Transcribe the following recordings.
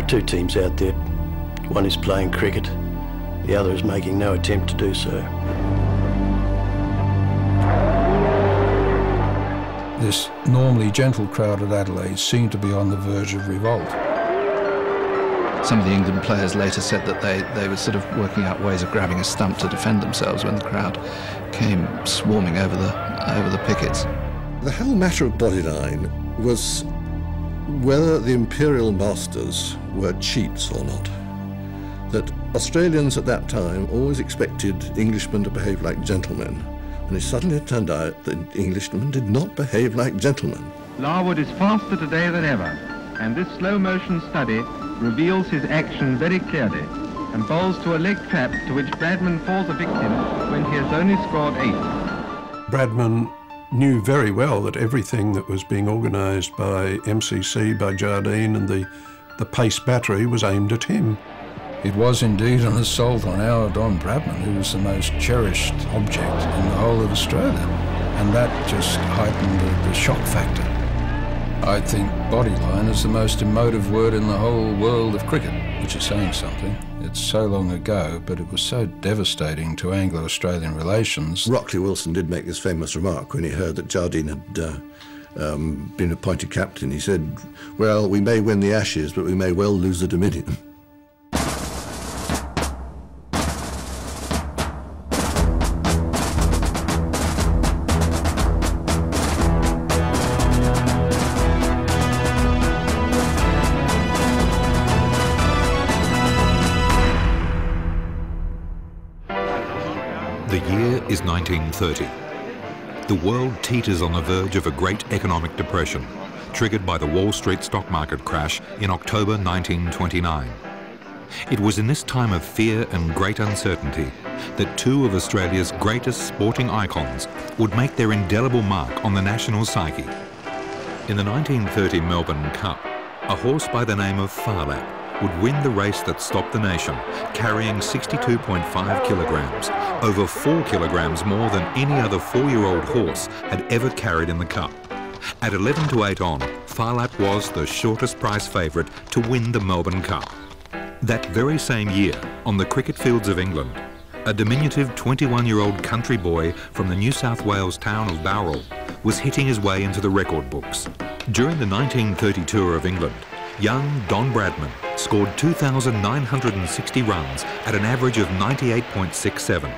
are two teams out there. One is playing cricket, the other is making no attempt to do so. This normally gentle crowd at Adelaide seemed to be on the verge of revolt. Some of the England players later said that they were sort of working out ways of grabbing a stump to defend themselves when the crowd came swarming over the pickets. The whole matter of Bodyline was whether the imperial masters were cheats or not. That Australians at that time always expected Englishmen to behave like gentlemen, and it suddenly turned out that Englishmen did not behave like gentlemen. Larwood is faster today than ever, and this slow-motion study reveals his action very clearly and bowls to a leg trap to which Bradman falls a victim when he has only scored 8. Bradman knew very well that everything that was being organised by MCC, by Jardine and the Pace Battery was aimed at him. It was indeed an assault on our Don Bradman, who was the most cherished object in the whole of Australia, and that just heightened the shock factor. I think bodyline is the most emotive word in the whole world of cricket, which is saying something. It's so long ago, but it was so devastating to Anglo Australian relations. Rockley Wilson did make this famous remark when he heard that Jardine had been appointed captain. He said, well, we may win the Ashes, but we may well lose the Dominion. The year is 1930. The world teeters on the verge of a great economic depression, triggered by the Wall Street stock market crash in October 1929. It was in this time of fear and great uncertainty that two of Australia's greatest sporting icons would make their indelible mark on the national psyche. In the 1930 Melbourne Cup, a horse by the name of Farlap would win the race that stopped the nation, carrying 62.5 kilograms, over 4 kilograms more than any other 4-year-old horse had ever carried in the Cup. At 11 to 8 on, Farlap was the shortest price favourite to win the Melbourne Cup. That very same year, on the cricket fields of England, a diminutive 21-year-old country boy from the New South Wales town of Bowral was hitting his way into the record books. During the 1930 tour of England, young Don Bradman scored 2,960 runs at an average of 98.67.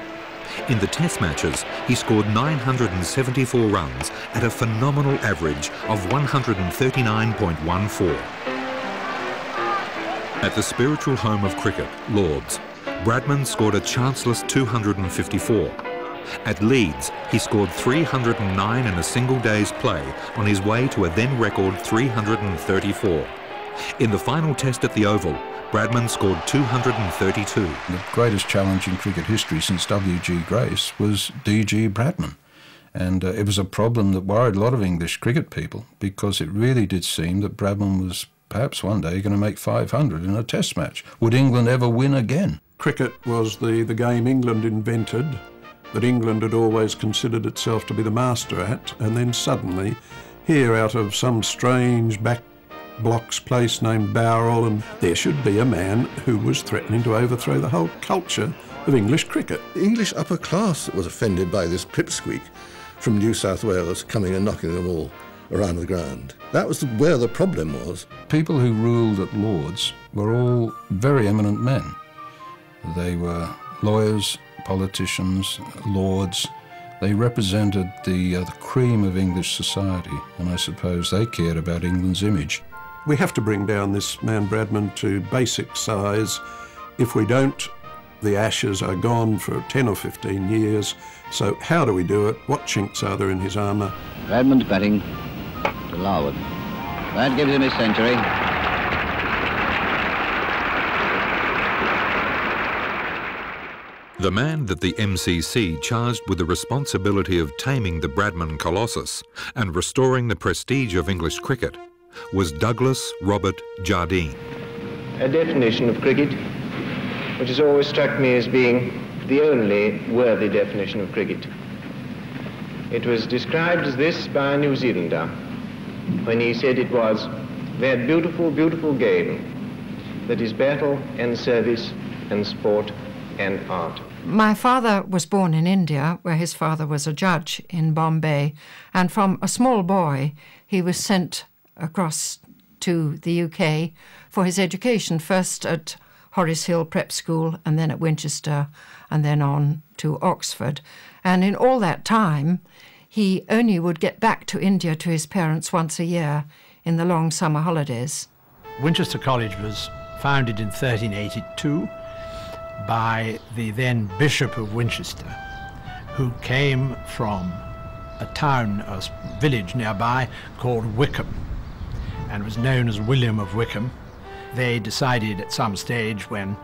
In the Test matches, he scored 974 runs at a phenomenal average of 139.14. At the spiritual home of cricket, Lords, Bradman scored a chanceless 254. At Leeds, he scored 309 in a single day's play on his way to a then record 334. In the final test at the Oval, Bradman scored 232. The greatest challenge in cricket history since W.G. Grace was D.G. Bradman. And it was a problem that worried a lot of English cricket people, because it really did seem that Bradman was perhaps one day going to make 500 in a test match. Would England ever win again? Cricket was the game England invented, that England had always considered itself to be the master at, and then suddenly, here out of some strange back blocks place named Bowral, and there should be a man who was threatening to overthrow the whole culture of English cricket. The English upper class was offended by this pipsqueak from New South Wales coming and knocking them all around the ground. That was where the problem was. People who ruled at Lords were all very eminent men. They were lawyers, politicians, lords. They represented the cream of English society, and I suppose they cared about England's image. We have to bring down this man Bradman to basic size. If we don't, the Ashes are gone for 10 or 15 years. So how do we do it? What chinks are there in his armour? Bradman's batting to Larwood. That gives him his century. The man that the MCC charged with the responsibility of taming the Bradman Colossus and restoring the prestige of English cricket was Douglas Robert Jardine. A definition of cricket which has always struck me as being the only worthy definition of cricket. It was described as this by a New Zealander when he said it was a very beautiful, beautiful game that is battle and service and sport and art. My father was born in India, where his father was a judge in Bombay, and from a small boy he was sent across to the UK for his education, first at Horace Hill Prep School and then at Winchester and then on to Oxford. And in all that time he only would get back to India to his parents once a year in the long summer holidays. Winchester College was founded in 1382 by the then Bishop of Winchester, who came from a town, a village nearby called Wickham, and was known as William of Wickham. They decided at some stage, when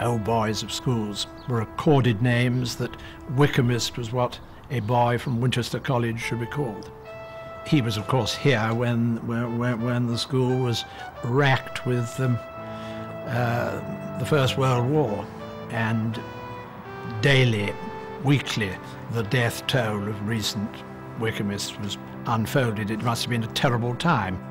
old boys of schools were accorded names, that Wickhamist was what a boy from Winchester College should be called. He was, of course, here when the school was racked with the First World War, and daily, weekly, the death toll of recent Wickhamists was unfolded. It must have been a terrible time.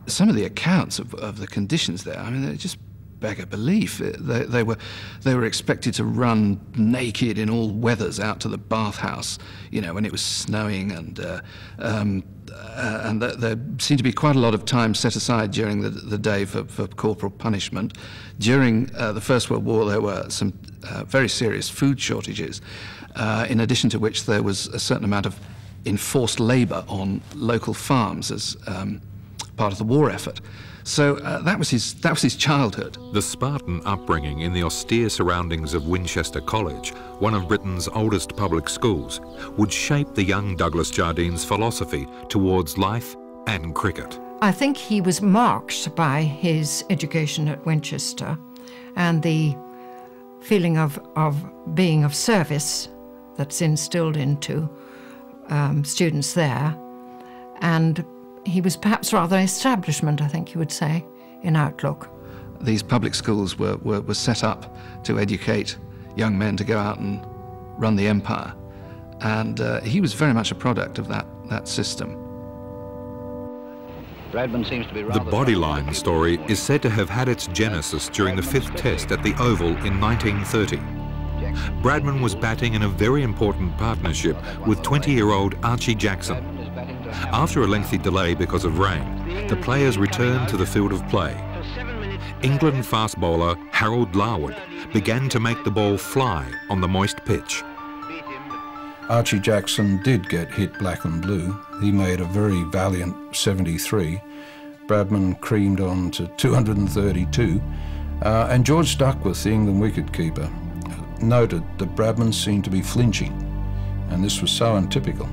Some of the accounts of the conditions there, I mean, they just beggar belief. They were expected to run naked in all weathers out to the bathhouse, you know, when it was snowing, and there seemed to be quite a lot of time set aside during the day for corporal punishment. During the First World War, there were some very serious food shortages, in addition to which there was a certain amount of enforced labour on local farms as part of the war effort. So that was his childhood. The Spartan upbringing in the austere surroundings of Winchester College, one of Britain's oldest public schools, would shape the young Douglas Jardine's philosophy towards life and cricket. I think he was marked by his education at Winchester and the feeling of being of service that's instilled into students there, and he was perhaps rather establishment, I think you would say, in outlook. These public schools were set up to educate young men to go out and run the empire, and he was very much a product of that system. Seems to be the Bodyline story is said to have had its genesis during the 5th Test at the Oval in 1930. Bradman was batting in a very important partnership with 20-year-old Archie Jackson. After a lengthy delay because of rain, the players returned to the field of play. England fast bowler Harold Larwood began to make the ball fly on the moist pitch. Archie Jackson did get hit black and blue. He made a very valiant 73. Bradman creamed on to 232. And George Duckworth, the England wicketkeeper, noted that Bradman seemed to be flinching, and this was so untypical.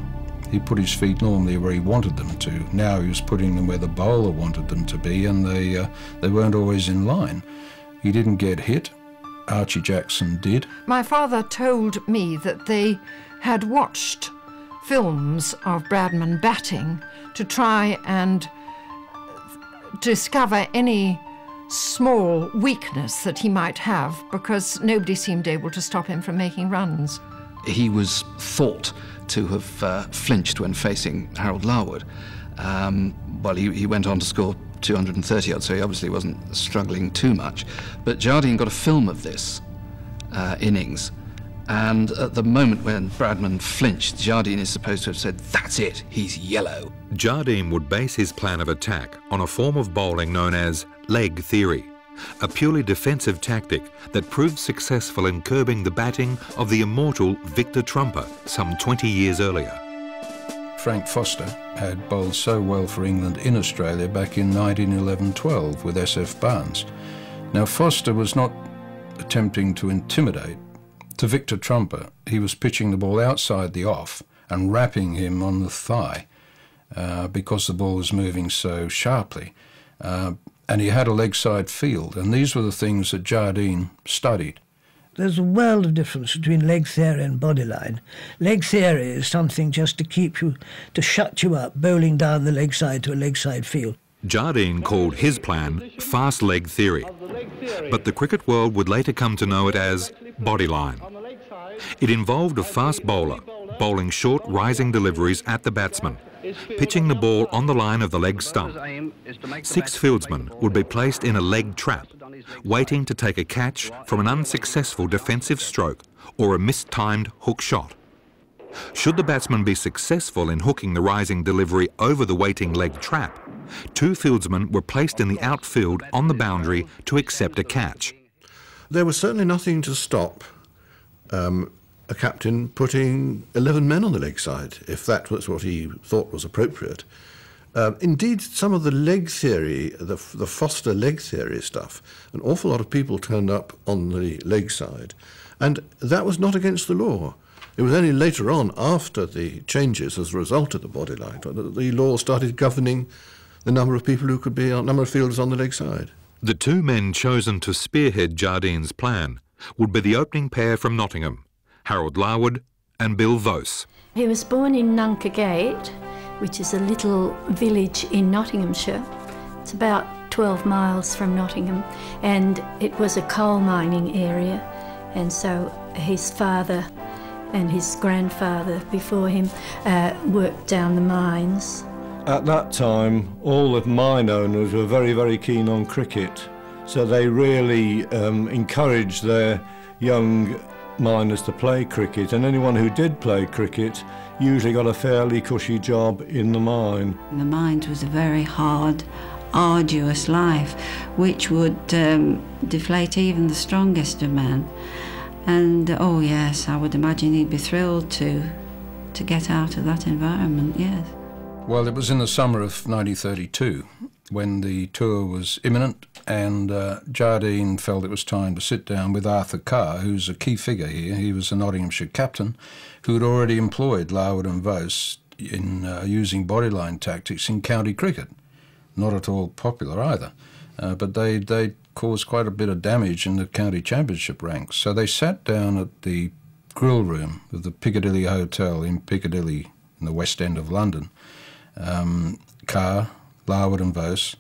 He put his feet normally where he wanted them to. Now he was putting them where the bowler wanted them to be, and they weren't always in line. He didn't get hit. Archie Jackson did. My father told me that they had watched films of Bradman batting to try and discover any small weakness that he might have, because nobody seemed able to stop him from making runs. He was thought to have flinched when facing Harold Larwood. Well, he went on to score 230 odd, so he obviously wasn't struggling too much. But Jardine got a film of this innings, and at the moment when Bradman flinched, Jardine is supposed to have said, "That's it, he's yellow." Jardine would base his plan of attack on a form of bowling known as leg theory, a purely defensive tactic that proved successful in curbing the batting of the immortal Victor Trumper some 20 years earlier. Frank Foster had bowled so well for England in Australia back in 1911-12 with S.F. Barnes. Now, Foster was not attempting to intimidate. To Victor Trumper, he was pitching the ball outside the off and rapping him on the thigh because the ball was moving so sharply. And he had a leg side field, and these were the things that Jardine studied. There's a world of difference between leg theory and bodyline. Leg theory is something just to keep you, to shut you up, bowling down the leg side to a leg side field. Jardine called his plan fast leg theory, but the cricket world would later come to know it as bodyline. It involved a fast bowler bowling short rising deliveries at the batsman. pitching the ball on the line of the leg stump. 6 fieldsmen would be placed in a leg trap, waiting to take a catch from an unsuccessful defensive stroke or a mistimed hook shot. Should the batsman be successful in hooking the rising delivery over the waiting leg trap, 2 fieldsmen were placed in the outfield on the boundary to accept a catch. There was certainly nothing to stop a captain putting 11 men on the leg side, if that was what he thought was appropriate. Indeed, some of the leg theory, the Foster leg theory stuff, an awful lot of people turned up on the leg side, and that was not against the law. It was only later on, after the changes as a result of the Bodyline, that the law started governing the number of people who could be, number of fielders on the leg side. The 2 men chosen to spearhead Jardine's plan would be the opening pair from Nottingham, Harold Larwood and Bill Vose. He was born in Nunca Gate, which is a little village in Nottinghamshire. It's about 12 miles from Nottingham, and it was a coal mining area, and so his father and his grandfather before him worked down the mines. At that time, all of mine owners were very, very keen on cricket, so they really encouraged their young miners to play cricket, and anyone who did play cricket usually got a fairly cushy job in the mine. The mines was a very hard, arduous life, which would deflate even the strongest of men. And oh yes, I would imagine he'd be thrilled to get out of that environment, yes. Well, it was in the summer of 1932 when the tour was imminent, and Jardine felt it was time to sit down with Arthur Carr, who's a key figure here. He was a Nottinghamshire captain who had already employed Larwood and Vose in using bodyline tactics in county cricket. Not at all popular either, but they caused quite a bit of damage in the county championship ranks. So they sat down at the grill room of the Piccadilly Hotel in Piccadilly in the West End of London. Carr, Larwood and Vose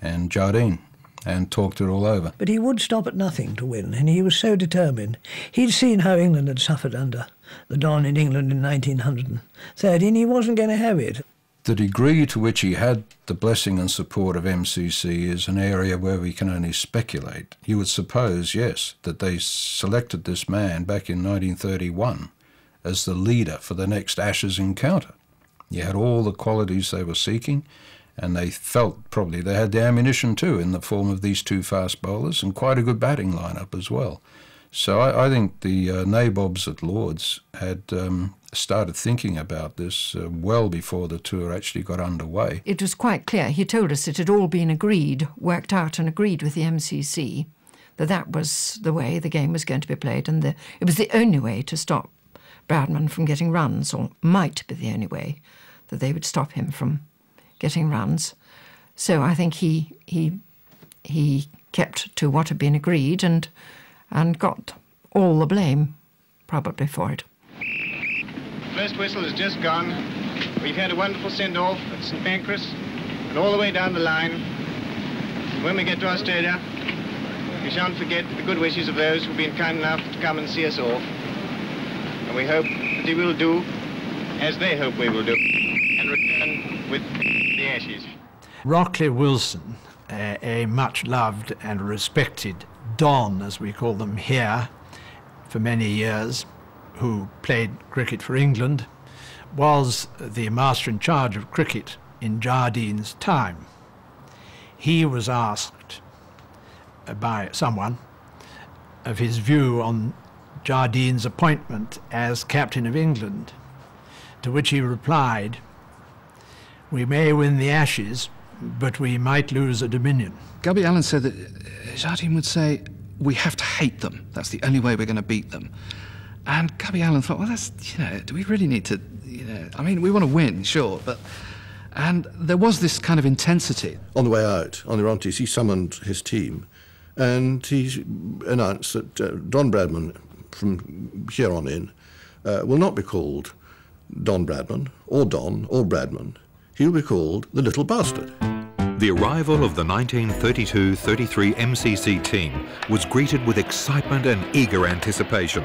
and Jardine, and talked it all over. But he would stop at nothing to win, and he was so determined. He'd seen how England had suffered under the Don in England in 1930, and he wasn't going to have it. The degree to which he had the blessing and support of MCC is an area where we can only speculate. You would suppose, yes, that they selected this man back in 1931 as the leader for the next Ashes encounter. He had all the qualities they were seeking, and they felt probably they had the ammunition too in the form of these 2 fast bowlers and quite a good batting lineup as well. So I think the nabobs at Lord's had started thinking about this well before the tour actually got underway. It was quite clear. He told us it had all been agreed, worked out and agreed with the MCC, that was the way the game was going to be played, and it was the only way to stop Bradman from getting runs, or might be the only way that they would stop him from getting runs. So I think he kept to what had been agreed and got all the blame probably for it. First whistle has just gone. We've had a wonderful send-off at St Pancras and all the way down the line. When we get to Australia, we shan't forget the good wishes of those who've been kind enough to come and see us off. And we hope that he will do as they hope we will do and return with the Ashes. Rockley Wilson, a much loved and respected Don, as we call them here, for many years, who played cricket for England, was the master in charge of cricket in Jardine's time. He was asked by someone of his view on Jardine's appointment as captain of England, to which he replied, "We may win the Ashes, but we might lose a Dominion." Gubby Allen said that Jardine would say, "We have to hate them. That's the only way we're going to beat them." And Gubby Allen thought, well, that's, do we really need to, I mean, we want to win, sure, but... And there was this kind of intensity. On the way out, on the Orontes, he summoned his team, and he announced that Don Bradman, from here on in, will not be called Don Bradman, or Bradman. He'll be called the Little Bastard. The arrival of the 1932-33 MCC team was greeted with excitement and eager anticipation.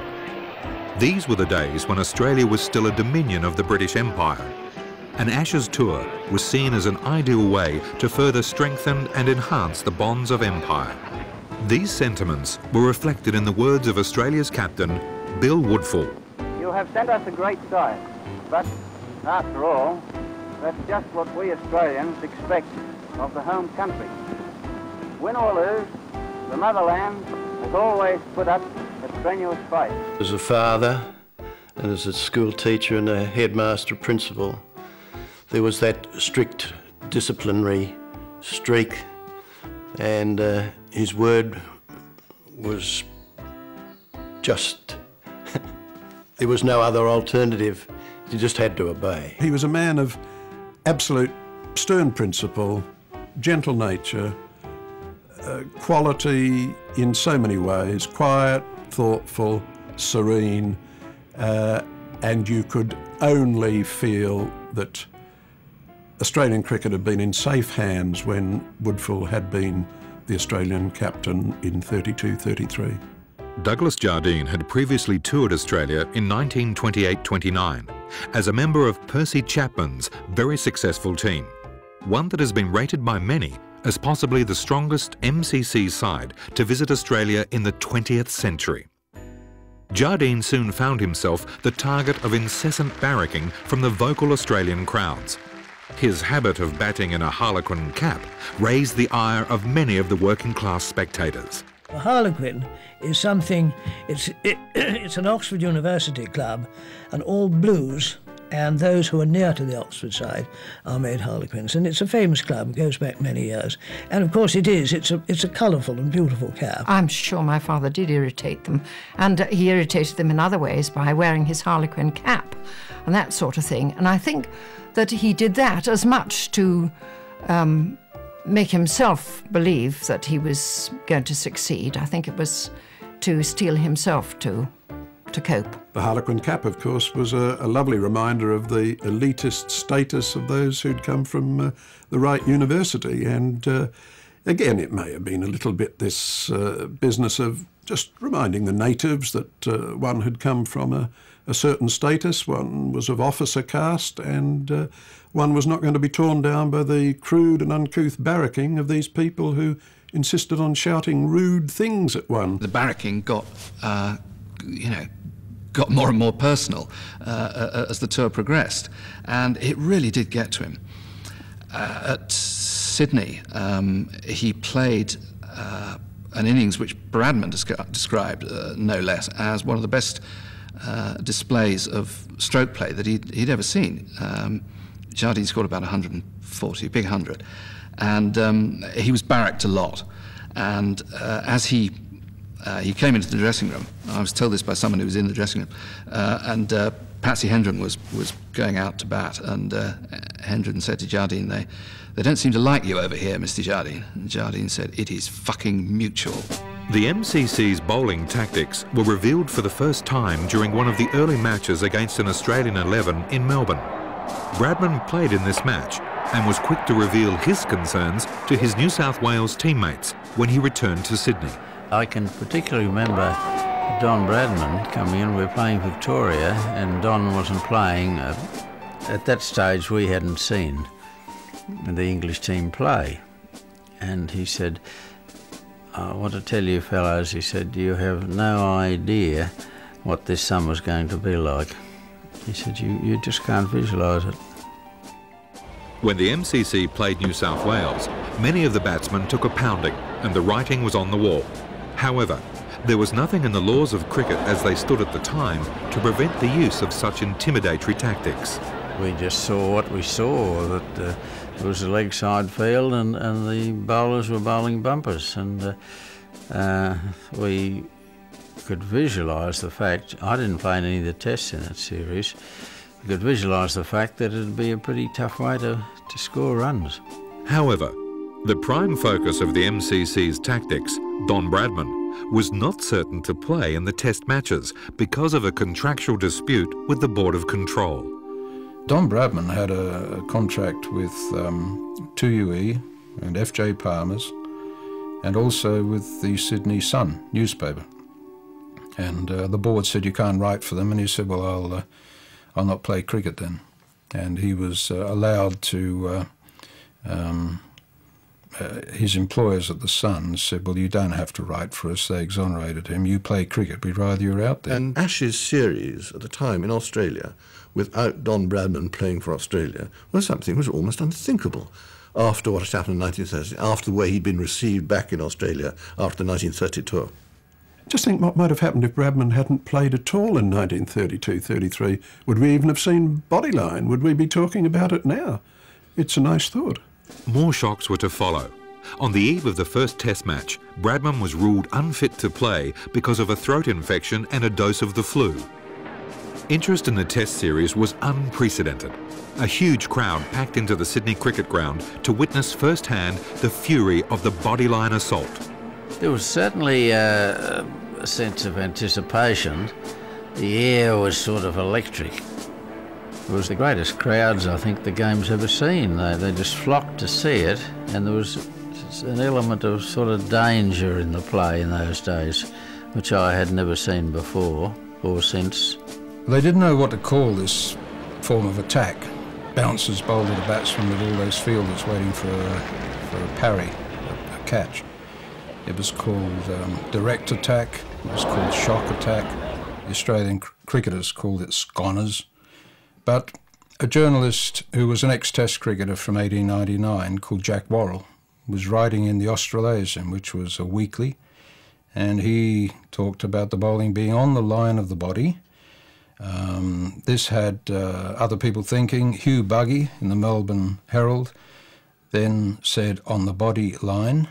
These were the days when Australia was still a dominion of the British Empire. an Ashes tour was seen as an ideal way to further strengthen and enhance the bonds of empire. These sentiments were reflected in the words of Australia's captain, Bill Woodfull. You have sent us a great sight, but after all, that's just what we Australians expect of the home country. Win or lose, the motherland has always put up a strenuous fight. As a father and as a school teacher and a headmaster principal, there was that strict disciplinary streak, and his word was just, there was no other alternative. You just had to obey. He was a man of absolute stern principle, gentle nature, quality in so many ways, quiet, thoughtful, serene, and you could only feel that Australian cricket had been in safe hands when Woodfull had been the Australian captain in 32-33. Douglas Jardine had previously toured Australia in 1928-29 as a member of Percy Chapman's very successful team, one that has been rated by many as possibly the strongest MCC side to visit Australia in the 20th century. Jardine soon found himself the target of incessant barracking from the vocal Australian crowds. His habit of batting in a harlequin cap raised the ire of many of the working-class spectators. A harlequin is something, it's an Oxford University club, and all blues and those who are near to the Oxford side are made harlequins. And it's a famous club, goes back many years. And of course it's a colourful and beautiful cap. I'm sure my father did irritate them, and he irritated them in other ways by wearing his harlequin cap and that sort of thing. And I think that he did that as much to make himself believe that he was going to succeed. I think it was to steel himself to cope. The harlequin cap, of course, was a lovely reminder of the elitist status of those who'd come from the right university. And again, it may have been a little bit this business of just reminding the natives that one had come from a certain status, one was of officer caste, and one was not going to be torn down by the crude and uncouth barracking of these people who insisted on shouting rude things at one. The barracking got, got more and more personal as the tour progressed, and it really did get to him. At Sydney, he played an innings which Bradman described, no less, as one of the best displays of stroke play that he'd ever seen. Jardine scored about 140, a big 100, and he was barracked a lot. And as he came into the dressing room, I was told this by someone who was in the dressing room, and Patsy Hendren was going out to bat, and Hendren said to Jardine, they don't seem to like you over here, Mr. Jardine. And Jardine said, it is fucking mutual. The MCC's bowling tactics were revealed for the first time during one of the early matches against an Australian 11 in Melbourne. Bradman played in this match and was quick to reveal his concerns to his New South Wales teammates when he returned to Sydney. I can particularly remember Don Bradman coming in. We were playing Victoria, and Don wasn't playing. At that stage, we hadn't seen the English team play. And he said, I want to tell you fellows, he said, you have no idea what this summer's going to be like. He said, you just can't visualise it. When the MCC played New South Wales, many of the batsmen took a pounding and the writing was on the wall. However, there was nothing in the laws of cricket as they stood at the time to prevent the use of such intimidatory tactics. We just saw what we saw, that it was a leg side field and the bowlers were bowling bumpers, and we could visualise the fact, I didn't play any of the tests in that series, we could visualise the fact that it'd be a pretty tough way to score runs. However, the prime focus of the MCC's tactics, Don Bradman, was not certain to play in the test matches because of a contractual dispute with the Board of Control. Don Bradman had a contract with 2UE and F.J. Palmer's, and also with the Sydney Sun newspaper. And the board said, you can't write for them, and he said, well, I'll not play cricket then. and he was allowed to, his employers at the Sun said, well, you don't have to write for us. They exonerated him. You play cricket, we'd rather you're out there. And Ashes series at the time in Australia, without Don Bradman playing for Australia, was something that was almost unthinkable after what had happened in 1930, after the way he'd been received back in Australia after the 1930 tour. Just think what might have happened if Bradman hadn't played at all in 1932-33. Would we even have seen Bodyline? Would we be talking about it now? It's a nice thought. More shocks were to follow. On the eve of the first Test match, Bradman was ruled unfit to play because of a throat infection and a dose of the flu. Interest in the Test series was unprecedented. A huge crowd packed into the Sydney cricket ground to witness firsthand the fury of the Bodyline assault. There was certainly a sense of anticipation. The air was sort of electric. It was the greatest crowds I think the game's ever seen. They just flocked to see it, and there was an element of sort of danger in the play in those days, which I had never seen before or since. They didn't know what to call this form of attack. Bouncers bowled at a batsman with all those fielders waiting for a parry, a catch. It was called direct attack, it was called shock attack. The Australian cricketers called it sconers. But a journalist who was an ex-Test cricketer from 1899 called Jack Worrell was writing in the Australasian, which was a weekly, and he talked about the bowling being on the line of the body. This had other people thinking. Hugh Buggy in the Melbourne Herald then said on the body line.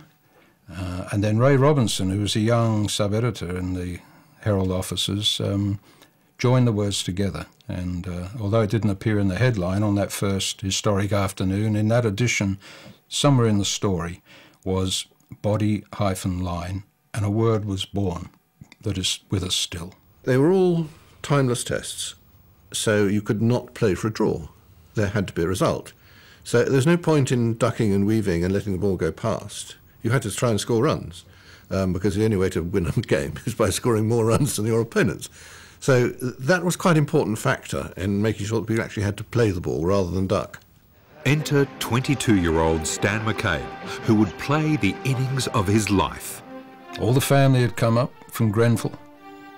And then Ray Robinson, who was a young sub-editor in the Herald offices, joined the words together. And although it didn't appear in the headline on that first historic afternoon, in that edition, somewhere in the story was body-line, and a word was born that is with us still. They were all timeless tests, so you could not play for a draw. There had to be a result. So there's no point in ducking and weaving and letting the ball go past. You had to try and score runs, because the only way to win a game is by scoring more runs than your opponents. So that was quite an important factor in making sure that people actually had to play the ball rather than duck. Enter 22-year-old Stan McCabe, who would play the innings of his life. All the family had come up from Grenfell,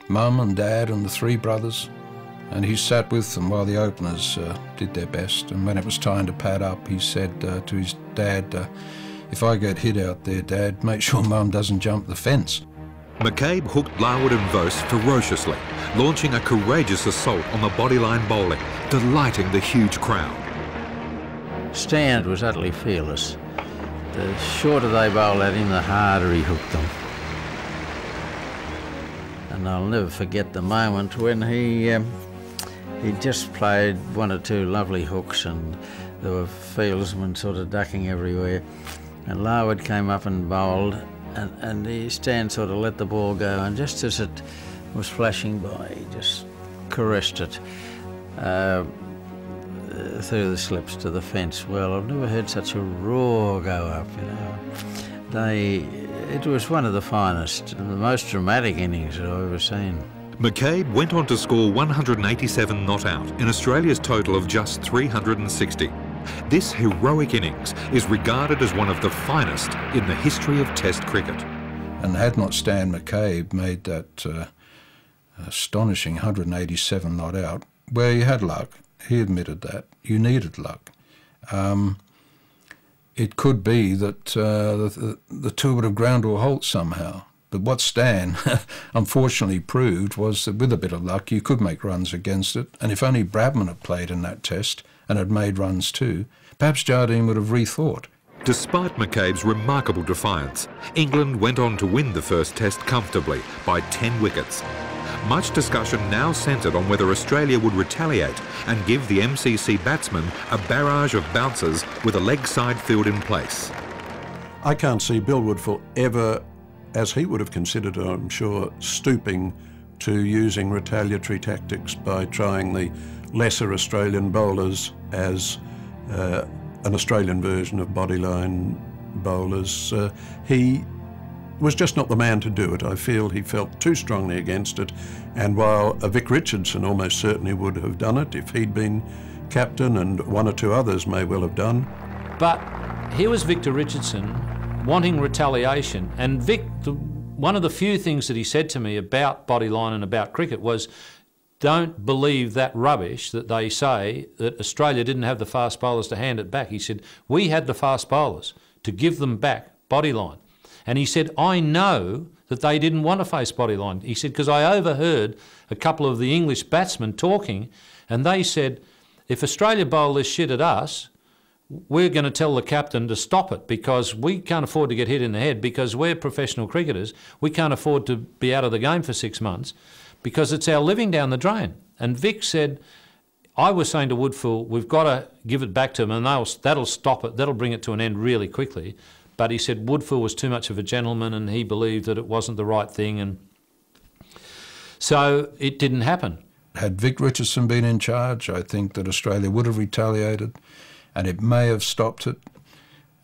Mum and Dad and the three brothers, and he sat with them while the openers did their best. And when it was time to pad up, he said to his dad, if I get hit out there, Dad, make sure Mum doesn't jump the fence. McCabe hooked Larwood and Vose ferociously, launching a courageous assault on the bodyline bowling, delighting the huge crowd. Stan was utterly fearless. The shorter they bowled at him, the harder he hooked them. And I'll never forget the moment when he just played one or two lovely hooks, and there were fieldsmen sort of ducking everywhere. And Larwood came up and bowled, and Stan sort of let the ball go, and just as it was flashing by, he just caressed it through the slips to the fence. Well, I've never heard such a roar go up, you know. It was one of the finest and the most dramatic innings that I've ever seen. McCabe went on to score 187 not out in Australia's total of just 360. This heroic innings is regarded as one of the finest in the history of Test cricket. And had not Stan McCabe made that astonishing 187 not out, where you had luck, he admitted that, you needed luck. It could be that the two would have ground to a halt somehow. But what Stan unfortunately proved was that with a bit of luck you could make runs against it, and if only Bradman had played in that test and had made runs too, perhaps Jardine would have rethought. Despite McCabe's remarkable defiance, England went on to win the first test comfortably by 10 wickets. Much discussion now centred on whether Australia would retaliate and give the MCC batsmen a barrage of bouncers with a leg side field in place. I can't see Bill Woodfull ever, as he would have considered, I'm sure, stooping to using retaliatory tactics by trying the lesser Australian bowlers as an Australian version of bodyline bowlers. He was just not the man to do it. I feel he felt too strongly against it, and while Vic Richardson almost certainly would have done it if he'd been captain and one or two others may well have done. But here was Victor Richardson wanting retaliation, and one of the few things that he said to me about Bodyline and about cricket was, don't believe that rubbish that they say that Australia didn't have the fast bowlers to hand it back. He said, we had the fast bowlers to give them back Bodyline. And he said, I know that they didn't want to face Bodyline. He said, because I overheard a couple of the English batsmen talking, and they said, if Australia bowl this shit at us, we're going to tell the captain to stop it, because we can't afford to get hit in the head, because we're professional cricketers. We can't afford to be out of the game for 6 months, because it's our living down the drain. And Vic said, I was saying to Woodfull, we've got to give it back to them, and that'll stop it, that'll bring it to an end really quickly. But he said Woodfull was too much of a gentleman, and he believed that it wasn't the right thing, and so it didn't happen. Had Vic Richardson been in charge, I think that Australia would have retaliated, and it may have stopped it,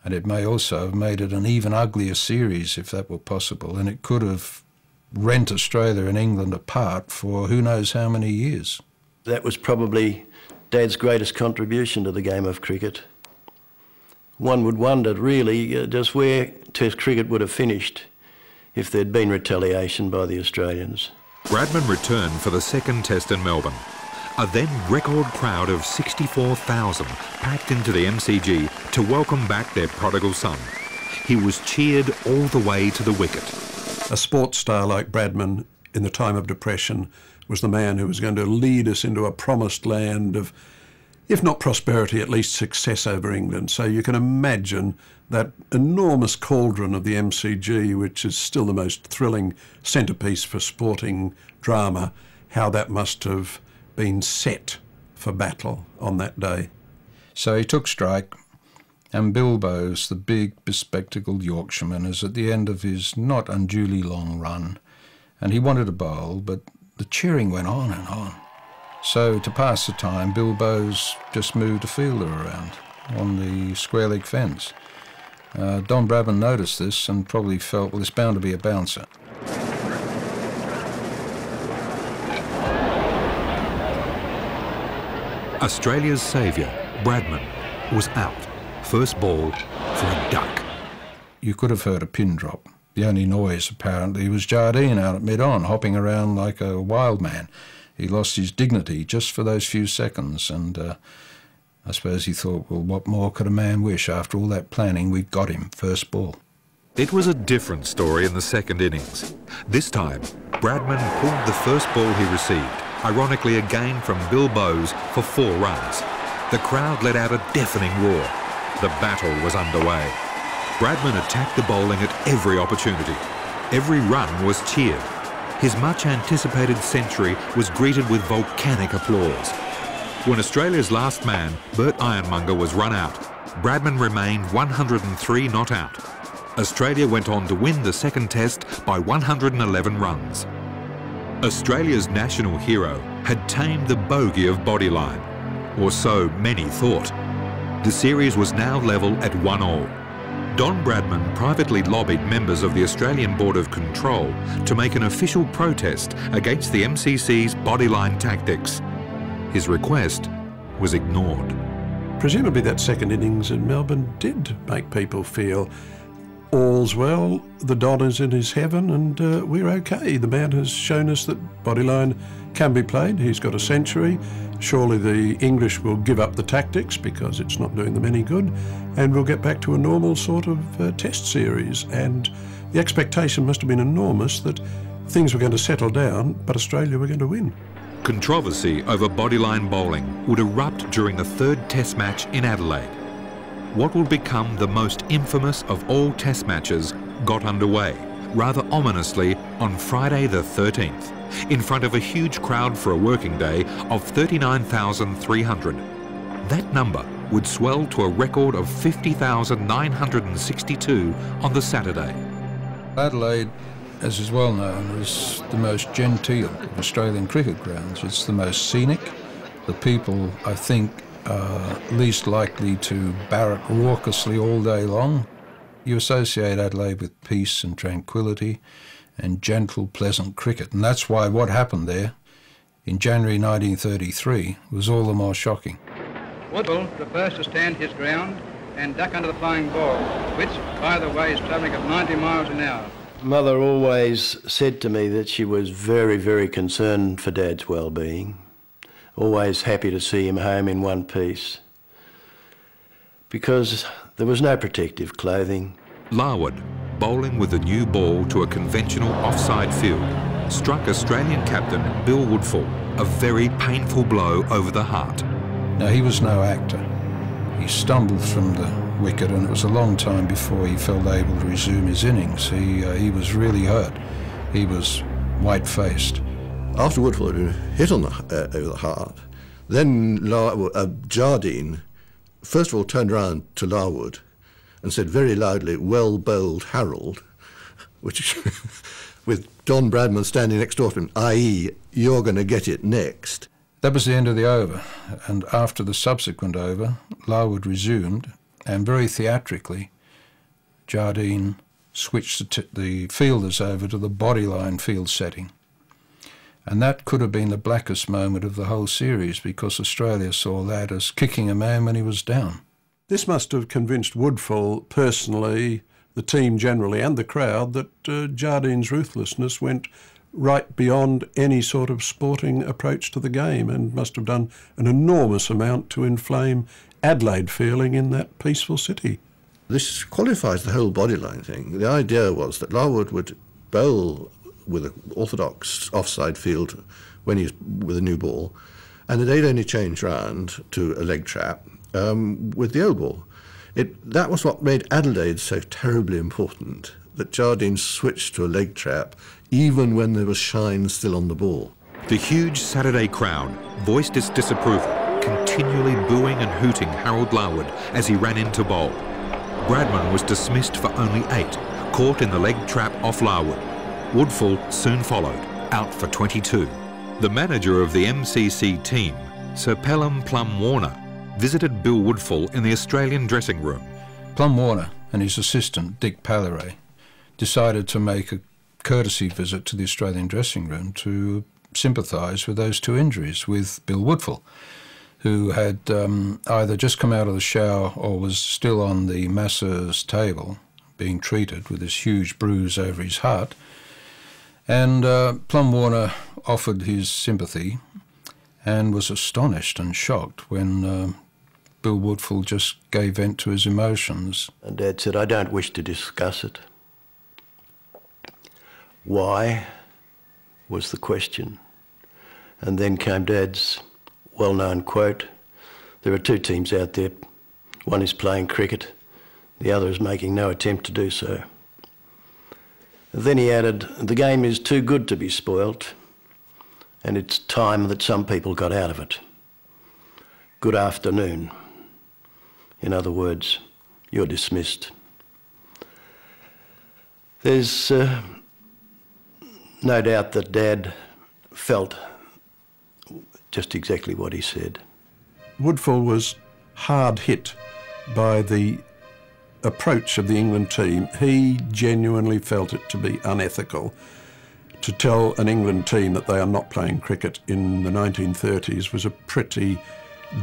and it may also have made it an even uglier series if that were possible, and it could have rent Australia and England apart for who knows how many years. That was probably Dad's greatest contribution to the game of cricket. One would wonder really just where Test cricket would have finished if there'd been retaliation by the Australians. Bradman returned for the second Test in Melbourne. A then record crowd of 64,000 packed into the MCG to welcome back their prodigal son. He was cheered all the way to the wicket. A sports star like Bradman in the time of depression was the man who was going to lead us into a promised land of, if not prosperity, at least success over England. So you can imagine that enormous cauldron of the MCG, which is still the most thrilling centrepiece for sporting drama, how that must have been set for battle on that day. So he took strike, and Bill Bowes, the big bespectacled Yorkshireman, is at the end of his not unduly long run, and he wanted to bowl, but the cheering went on and on. So to pass the time, Bill Bowes just moved a fielder around on the square leg fence. Don Bradman noticed this and probably felt, well, there's bound to be a bouncer. Australia's saviour, Bradman, was out. First ball for a duck. You could have heard a pin drop. The only noise, apparently, was Jardine out at mid-on, hopping around like a wild man. He lost his dignity just for those few seconds, and I suppose he thought, well, what more could a man wish? After all that planning, we've got him, first ball. It was a different story in the second innings. This time, Bradman pulled the first ball he received, ironically again from Bill Bowes, for 4 runs. The crowd let out a deafening roar. The battle was underway. Bradman attacked the bowling at every opportunity. Every run was cheered. His much-anticipated century was greeted with volcanic applause. When Australia's last man, Bert Ironmonger, was run out, Bradman remained 103 not out. Australia went on to win the second Test by 111 runs. Australia's national hero had tamed the bogey of Bodyline, or so many thought. The series was now level at 1-all. Don Bradman privately lobbied members of the Australian Board of Control to make an official protest against the MCC's Bodyline tactics. His request was ignored. Presumably that second innings in Melbourne did make people feel all's well, the Don is in his heaven, and we're okay. The man has shown us that Bodyline can be played. He's got a century. Surely the English will give up the tactics because it's not doing them any good, and we'll get back to a normal sort of Test series. And the expectation must have been enormous that things were going to settle down, but Australia were going to win. Controversy over Bodyline bowling would erupt during the third Test match in Adelaide. What will become the most infamous of all Test matches got underway, rather ominously, on Friday the 13th, in front of a huge crowd for a working day of 39,300. That number would swell to a record of 50,962 on the Saturday. Adelaide, as is well known, is the most genteel of Australian cricket grounds. It's the most scenic. The people, I think, are least likely to barrack raucously all day long. You associate Adelaide with peace and tranquility and gentle, pleasant cricket. And that's why what happened there in January 1933 was all the more shocking. Woodhull prefers to stand his ground and duck under the flying ball, which, by the way, is travelling at 90 miles an hour. Mother always said to me that she was very, very concerned for Dad's well-being, always happy to see him home in one piece, because there was no protective clothing. Larwood, bowling with a new ball to a conventional offside field, struck Australian captain Bill Woodfull a very painful blow over the heart. Now, he was no actor. He stumbled from the wicket, and it was a long time before he felt able to resume his innings. He was really hurt. He was white-faced. After Woodfull had been hit on over the heart, then Jardine first of all turned round to Larwood and said very loudly, "Well bowled, Harold," which, with Don Bradman standing next door to him, i.e., you're going to get it next. That was the end of the over, and after the subsequent over, Larwood resumed, and very theatrically, Jardine switched the fielders over to the Bodyline field setting. And that could have been the blackest moment of the whole series, because Australia saw that as kicking a man when he was down. This must have convinced Woodfull personally, the team generally and the crowd that Jardine's ruthlessness went right beyond any sort of sporting approach to the game, and must have done an enormous amount to inflame Adelaide feeling in that peaceful city. This qualifies the whole Bodyline thing. The idea was that Larwood would bowl with an orthodox offside field when he's with a new ball, and that they'd only change round to a leg trap with the old ball. That was what made Adelaide so terribly important, that Jardine switched to a leg trap even when there was shine still on the ball. The huge Saturday crowd voiced its disapproval, continually booing and hooting Harold Larwood as he ran into bowl. Bradman was dismissed for only 8, caught in the leg trap off Larwood. Woodfull soon followed, out for 22. The manager of the MCC team, Sir Pelham Plum Warner, visited Bill Woodfull in the Australian dressing room. Plum Warner and his assistant, Dick Palliray, decided to make a courtesy visit to the Australian dressing room to sympathise with those 2 injuries with Bill Woodfull, who had either just come out of the shower or was still on the masseur's table being treated with this huge bruise over his heart. And Plum Warner offered his sympathy and was astonished and shocked when Bill Woodfull just gave vent to his emotions. And Dad said, "I don't wish to discuss it." Why was the question. And then came Dad's well-known quote, "There are 2 teams out there. One is playing cricket, the other is making no attempt to do so." Then he added, "The game is too good to be spoilt, and it's time that some people got out of it. Good afternoon. In other words, you're dismissed." There's no doubt that Dad felt just exactly what he said. Woodfull was hard hit by the approach of the England team. He genuinely felt it to be unethical to tell an England team that they are not playing cricket in the 1930s was a pretty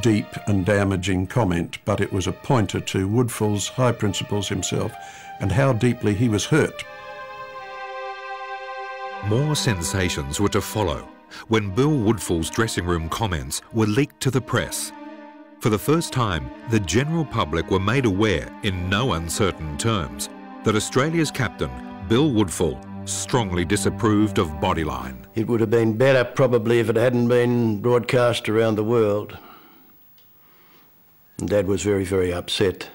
deep and damaging comment, but it was a pointer to Woodfull's high principles himself and how deeply he was hurt. More sensations were to follow when Bill Woodfull's dressing room comments were leaked to the press. For the first time, the general public were made aware, in no uncertain terms, that Australia's captain, Bill Woodfull, strongly disapproved of Bodyline. It would have been better probably if it hadn't been broadcast around the world. And Dad was very, very upset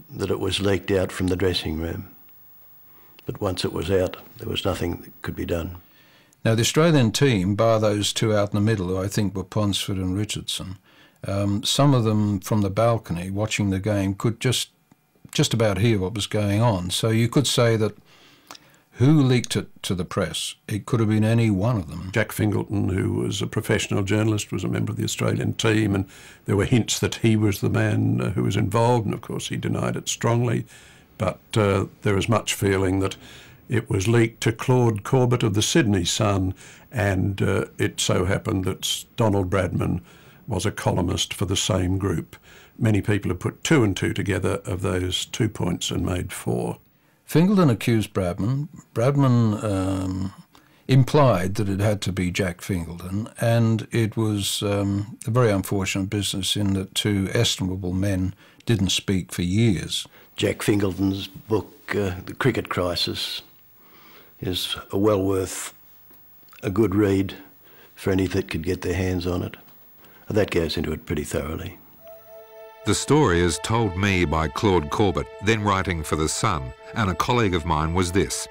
that it was leaked out from the dressing room. But once it was out, there was nothing that could be done. Now, the Australian team, bar those 2 out in the middle, who I think were Ponsford and Richardson, some of them from the balcony watching the game could just about hear what was going on. So you could say that who leaked it to the press? It could have been any one of them. Jack Fingleton, who was a professional journalist, was a member of the Australian team, and there were hints that he was the man who was involved, and of course he denied it strongly. But there is much feeling that it was leaked to Claude Corbett of the Sydney Sun, and it so happened that Donald Bradman was a columnist for the same group. Many people have put 2 and 2 together of those 2 points and made 4. Fingleton accused Bradman. Bradman implied that it had to be Jack Fingleton, and it was a very unfortunate business in that 2 estimable men didn't speak for years. Jack Fingleton's book, The Cricket Crisis, is well worth a good read for any that could get their hands on it. That goes into it pretty thoroughly. The story is told me by Claude Corbett, then writing for The Sun, and a colleague of mine was this.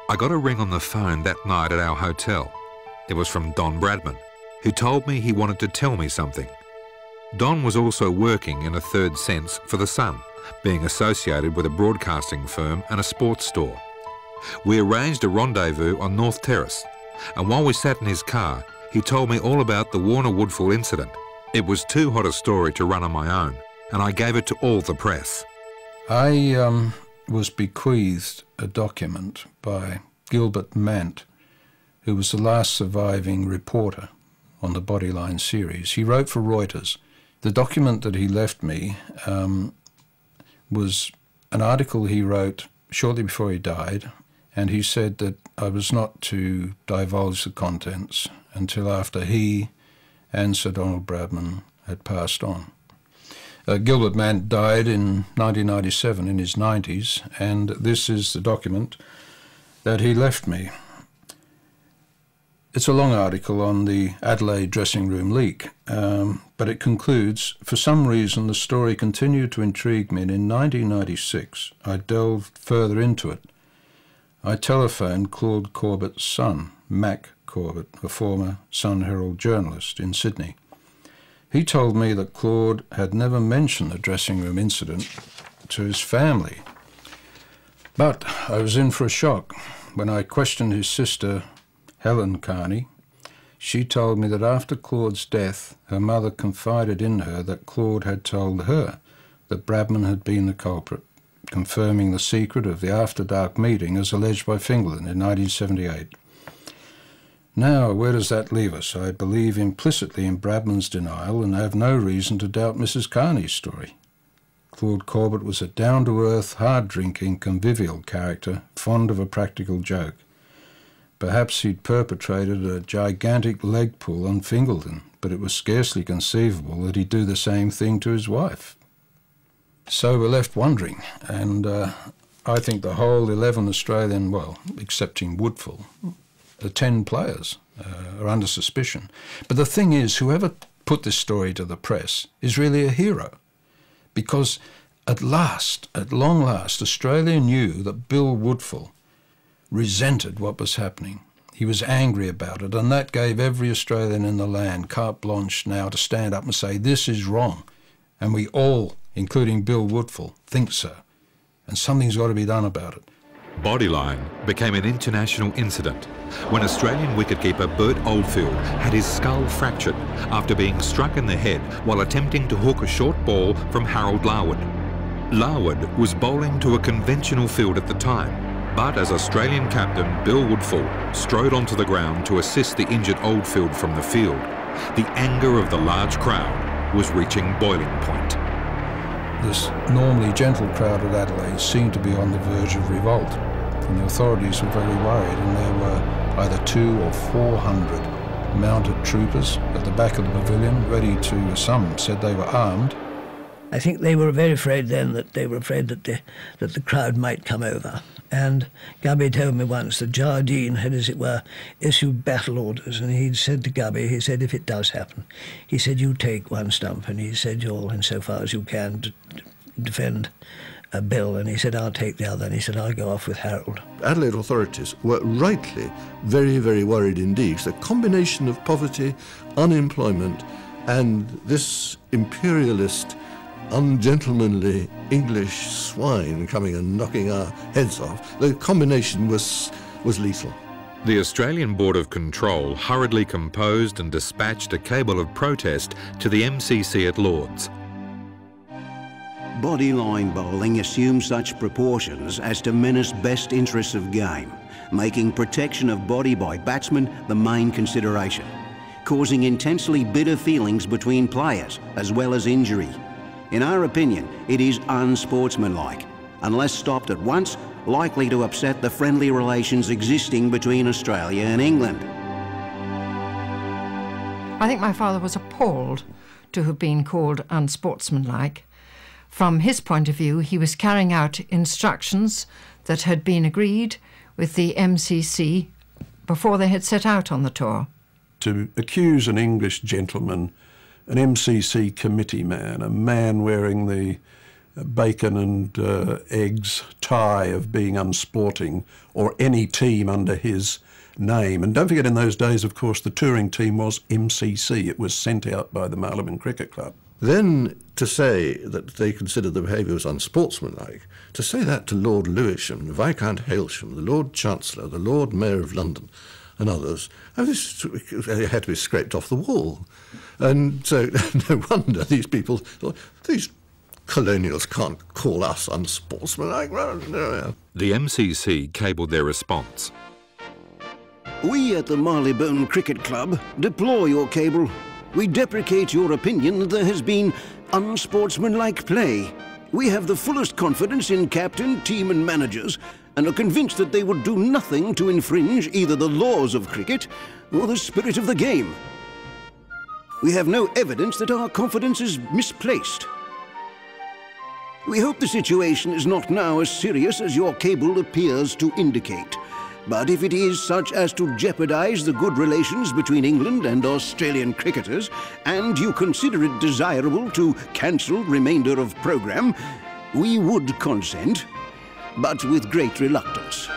I got a ring on the phone that night at our hotel. It was from Don Bradman, who told me he wanted to tell me something. Don was also working in a third sense for The Sun, being associated with a broadcasting firm and a sports store. We arranged a rendezvous on North Terrace, and while we sat in his car, he told me all about the Warner Woodfull incident. It was too hot a story to run on my own, and I gave it to all the press. I was bequeathed a document by Gilbert Mant, who was the last surviving reporter on the Bodyline series. He wrote for Reuters. The document that he left me was an article he wrote shortly before he died, and he said that I was not to divulge the contents until after he and Sir Donald Bradman had passed on. Gilbert Mant died in 1997 in his 90s, and this is the document that he left me. It's a long article on the Adelaide dressing room leak, but it concludes, for some reason the story continued to intrigue me, and in 1996 I delved further into it. I telephoned Claude Corbett's son, Mac Corbett, a former Sun Herald journalist in Sydney. He told me that Claude had never mentioned the dressing room incident to his family. But I was in for a shock when I questioned his sister, Helen Carney. She told me that after Claude's death, her mother confided in her that Claude had told her that Bradman had been the culprit, confirming the secret of the after-dark meeting as alleged by Fingleton in 1978. Now, where does that leave us? I believe implicitly in Bradman's denial and have no reason to doubt Mrs. Carney's story. Claude Corbett was a down-to-earth, hard-drinking, convivial character, fond of a practical joke. Perhaps he'd perpetrated a gigantic leg pull on Fingleton, but it was scarcely conceivable that he'd do the same thing to his wife. So we're left wondering, and I think the whole 11 Australian, well, excepting Woodfull, the 10 players are under suspicion. But the thing is, whoever put this story to the press is really a hero, because at long last, Australia knew that Bill Woodfull resented what was happening. He was angry about it, and that gave every Australian in the land carte blanche now to stand up and say, this is wrong, and we all, including Bill Woodfull, think so, and something's got to be done about it. Bodyline became an international incident when Australian wicketkeeper Bert Oldfield had his skull fractured after being struck in the head while attempting to hook a short ball from Harold Larwood. Larwood was bowling to a conventional field at the time, but as Australian captain Bill Woodfull strode onto the ground to assist the injured Oldfield from the field, the anger of the large crowd was reaching boiling point. This normally gentle crowd at Adelaide seemed to be on the verge of revolt, and the authorities were very worried, and there were either 200 or 400 mounted troopers at the back of the pavilion, ready to, some said they were armed. I think they were very afraid then that the crowd might come over. And Gubby told me once that Jardine had, as it were, issued battle orders, and he'd said to Gubby, he said, if it does happen, he said, you take one stump, and he said, you'll, insofar as you can, defend Bill, and he said, I'll take the other, and he said, I'll go off with Harold. Adelaide authorities were rightly very, very worried indeed. The combination of poverty, unemployment, and this imperialist, ungentlemanly English swine coming and knocking our heads off, the combination was lethal. The Australian Board of Control hurriedly composed and dispatched a cable of protest to the MCC at Lord's. Bodyline bowling assumes such proportions as to menace best interests of game, making protection of body by batsmen the main consideration. causing intensely bitter feelings between players as well as injury. In our opinion, it is unsportsmanlike. Unless stopped at once, likely to upset the friendly relations existing between Australia and England. I think my father was appalled to have been called unsportsmanlike. From his point of view, he was carrying out instructions that had been agreed with the MCC before they had set out on the tour. To accuse an English gentleman, an MCC committee man, a man wearing the bacon and eggs tie of being unsporting, or any team under his name. And don't forget, in those days, of course, the touring team was MCC. It was sent out by the Marylebone Cricket Club. Then to say that they considered the behaviour was unsportsmanlike, to say that to Lord Lewisham, Viscount Hailsham, the Lord Chancellor, the Lord Mayor of London and others, it had to be scraped off the wall. And so no wonder these people thought, these colonials can't call us unsportsmanlike. The MCC cabled their response. We at the Marylebone Cricket Club deplore your cable. We deprecate your opinion that there has been unsportsmanlike play. We have the fullest confidence in captain, team and managers, and are convinced that they would do nothing to infringe either the laws of cricket or the spirit of the game. We have no evidence that our confidence is misplaced. We hope the situation is not now as serious as your cable appears to indicate. But if it is such as to jeopardise the good relations between England and Australian cricketers, and you consider it desirable to cancel remainder of programme, we would consent, but with great reluctance.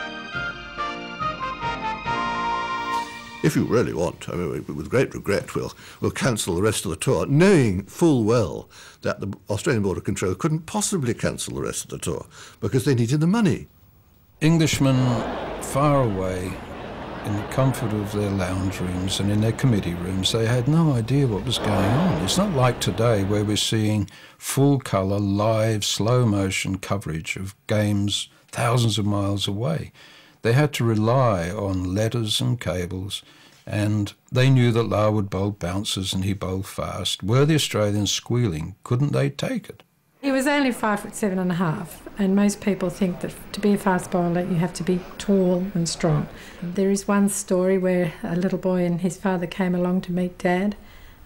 If you really want, I mean, with great regret, we'll cancel the rest of the tour, knowing full well that the Australian Board of Control couldn't possibly cancel the rest of the tour because they needed the money. Englishmen far away in the comfort of their lounge rooms and in their committee rooms, they had no idea what was going on. It's not like today where we're seeing full-colour, live, slow-motion coverage of games thousands of miles away. They had to rely on letters and cables, and they knew that Lau would bowl bouncers and he bowled fast. Were the Australians squealing? Couldn't they take it? He was only 5'7½", and most people think that to be a fast bowler you have to be tall and strong. There is one story where a little boy and his father came along to meet Dad,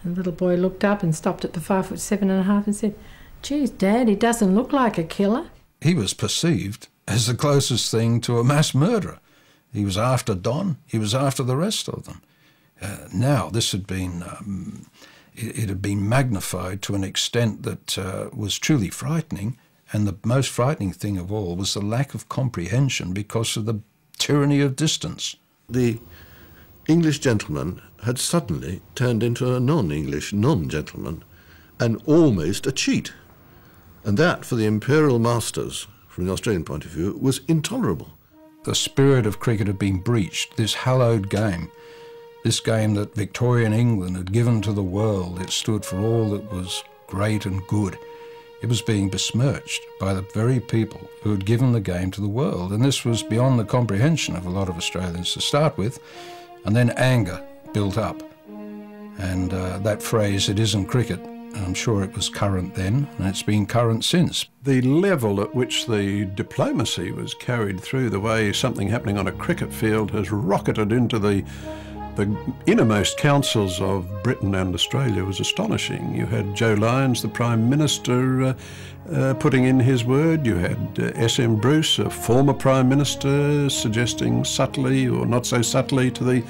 and the little boy looked up and stopped at the 5'7½" and said, "Geez, Dad, he doesn't look like a killer." He was perceived as the closest thing to a mass murderer. He was after Don, he was after the rest of them. Now, this had been... It had been magnified to an extent that was truly frightening, and the most frightening thing of all was the lack of comprehension because of the tyranny of distance. The English gentleman had suddenly turned into a non-English non-gentleman and almost a cheat. And that, for the imperial masters, from the Australian point of view, was intolerable. The spirit of cricket had been breached, this hallowed game. This game that Victorian England had given to the world, it stood for all that was great and good. It was being besmirched by the very people who had given the game to the world, and this was beyond the comprehension of a lot of Australians to start with, and then anger built up. And that phrase, "it isn't cricket," I'm sure it was current then, and it's been current since. The level at which the diplomacy was carried through, the way something happening on a cricket field has rocketed into the innermost councils of Britain and Australia, was astonishing. You had Joe Lyons, the Prime Minister, putting in his word. You had S.M. Bruce, a former Prime Minister, suggesting subtly or not so subtly to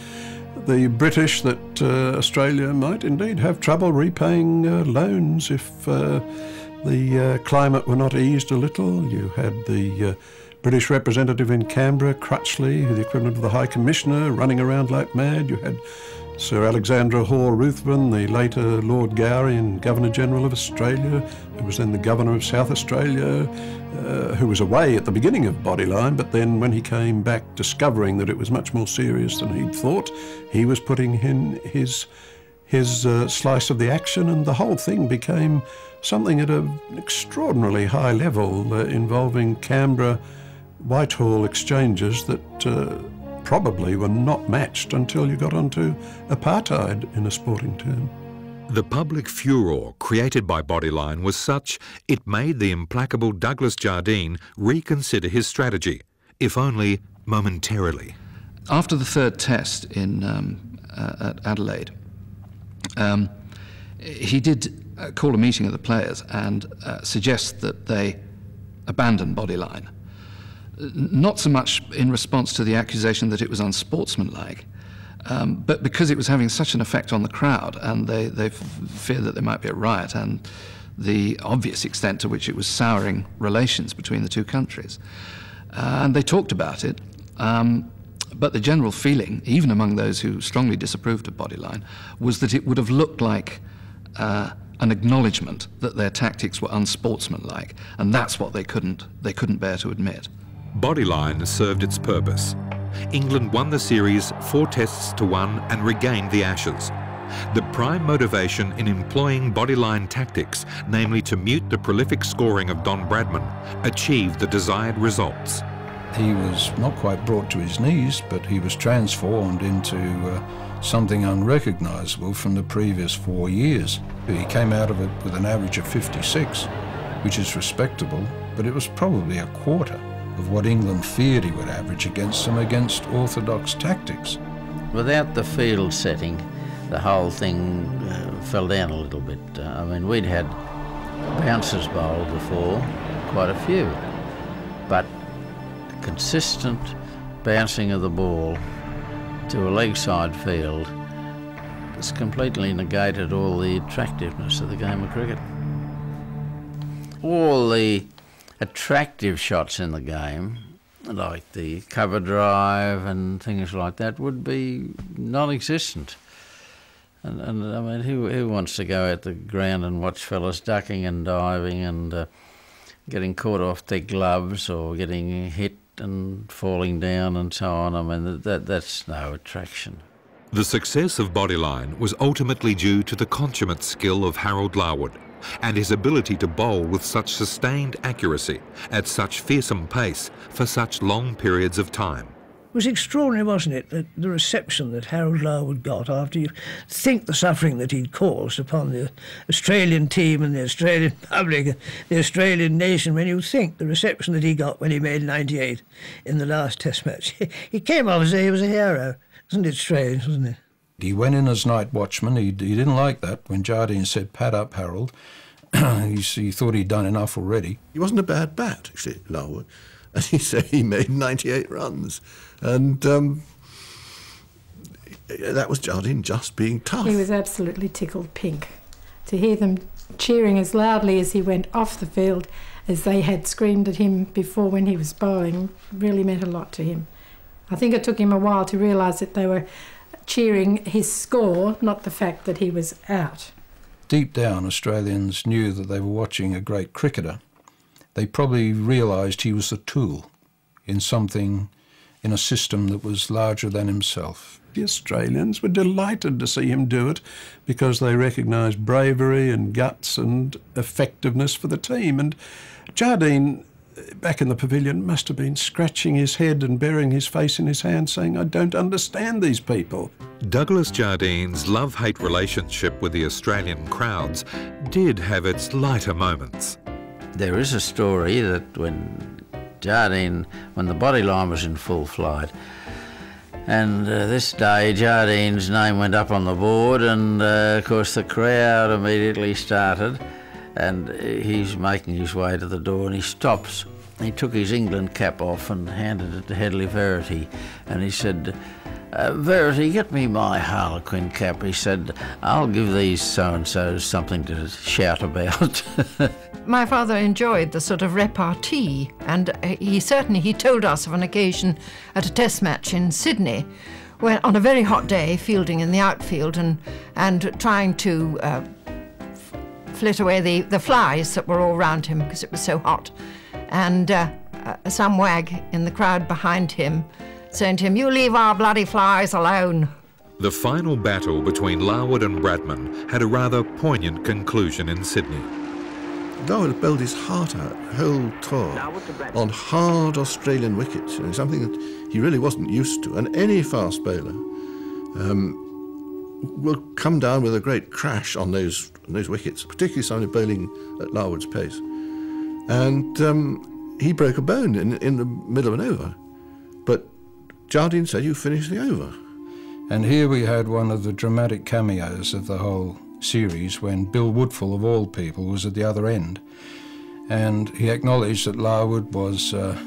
the British that Australia might indeed have trouble repaying loans if the climate were not eased a little. You had the British representative in Canberra, Crutchley, the equivalent of the High Commissioner, running around like mad. You had Sir Alexander Hall Ruthven, the later Lord Gowrie and Governor-General of Australia, who was then the Governor of South Australia, who was away at the beginning of Bodyline, but then when he came back discovering that it was much more serious than he'd thought, he was putting in his slice of the action, and the whole thing became something at an extraordinarily high level involving Canberra Whitehall exchanges that probably were not matched until you got onto apartheid, in a sporting term. The public furore created by Bodyline was such it made the implacable Douglas Jardine reconsider his strategy, if only momentarily. After the third test at Adelaide, he did call a meeting of the players and suggest that they abandon Bodyline. Not so much in response to the accusation that it was unsportsmanlike, but because it was having such an effect on the crowd, and they feared that there might be a riot, and the obvious extent to which it was souring relations between the two countries. And they talked about it, but the general feeling, even among those who strongly disapproved of Bodyline, was that it would have looked like an acknowledgement that their tactics were unsportsmanlike, and that's what they couldn't bear to admit. Bodyline served its purpose. England won the series 4-1 and regained the Ashes. The prime motivation in employing Bodyline tactics, namely to mute the prolific scoring of Don Bradman, achieved the desired results. He was not quite brought to his knees, but he was transformed into something unrecognisable from the previous 4 years. He came out of it with an average of 56, which is respectable, but it was probably a quarter of what England feared he would average against them against orthodox tactics. Without the field setting, the whole thing fell down a little bit. I mean, we'd had bouncers bowled before, quite a few, but consistent bouncing of the ball to a leg side field has completely negated all the attractiveness of the game of cricket. All the attractive shots in the game, like the cover drive and things like that, would be non-existent. And I mean, who wants to go out the ground and watch fellas ducking and diving and getting caught off their gloves or getting hit and falling down and so on? I mean, that's no attraction. The success of Bodyline was ultimately due to the consummate skill of Harold Larwood and his ability to bowl with such sustained accuracy at such fearsome pace for such long periods of time. It was extraordinary, wasn't it, that the reception that Harold Larwood got after you think the suffering that he'd caused upon the Australian team and the Australian public, the Australian nation, when you think the reception that he got when he made 98 in the last Test match. He came off as he was a hero. Isn't it strange, wasn't it? He went in as night watchman. He didn't like that when Jardine said, "Pad up, Harold." He thought he'd done enough already. He wasn't a bad bat, actually, Larwood. And he said he made 98 runs. And that was Jardine just being tough. He was absolutely tickled pink. To hear them cheering as loudly as he went off the field as they had screamed at him before when he was bowling really meant a lot to him. I think it took him a while to realise that they were cheering his score, not the fact that he was out. Deep down, Australians knew that they were watching a great cricketer. They probably realised he was a tool in something, in a system that was larger than himself. The Australians were delighted to see him do it because they recognised bravery and guts and effectiveness for the team. And Jardine, back in the pavilion, must have been scratching his head and burying his face in his hands, saying, "I don't understand these people." Douglas Jardine's love-hate relationship with the Australian crowds did have its lighter moments. There is a story that when the Bodyline was in full flight, and this day Jardine's name went up on the board, and of course the crowd immediately started, and he's making his way to the door and he stops. He took his England cap off and handed it to Hedley Verity, and he said, "Verity, get me my Harlequin cap." He said, "I'll give these so-and-sos something to shout about." My father enjoyed the sort of repartee, and he told us of an occasion at a Test match in Sydney, when on a very hot day, fielding in the outfield and trying to flit away the flies that were all round him because it was so hot, and some wag in the crowd behind him saying to him, "You leave our bloody flies alone." The final battle between Larwood and Bradman had a rather poignant conclusion in Sydney. Larwood bowled his heart out the whole tour on hard Australian wickets, you know, something that he really wasn't used to. And any fast bowler will come down with a great crash on those wickets, particularly somebody bowling at Larwood's pace. And he broke a bone in the middle of an over. But Jardine said, "You finished the over." And here we had one of the dramatic cameos of the whole series when Bill Woodfull, of all people, was at the other end. And he acknowledged that Larwood was a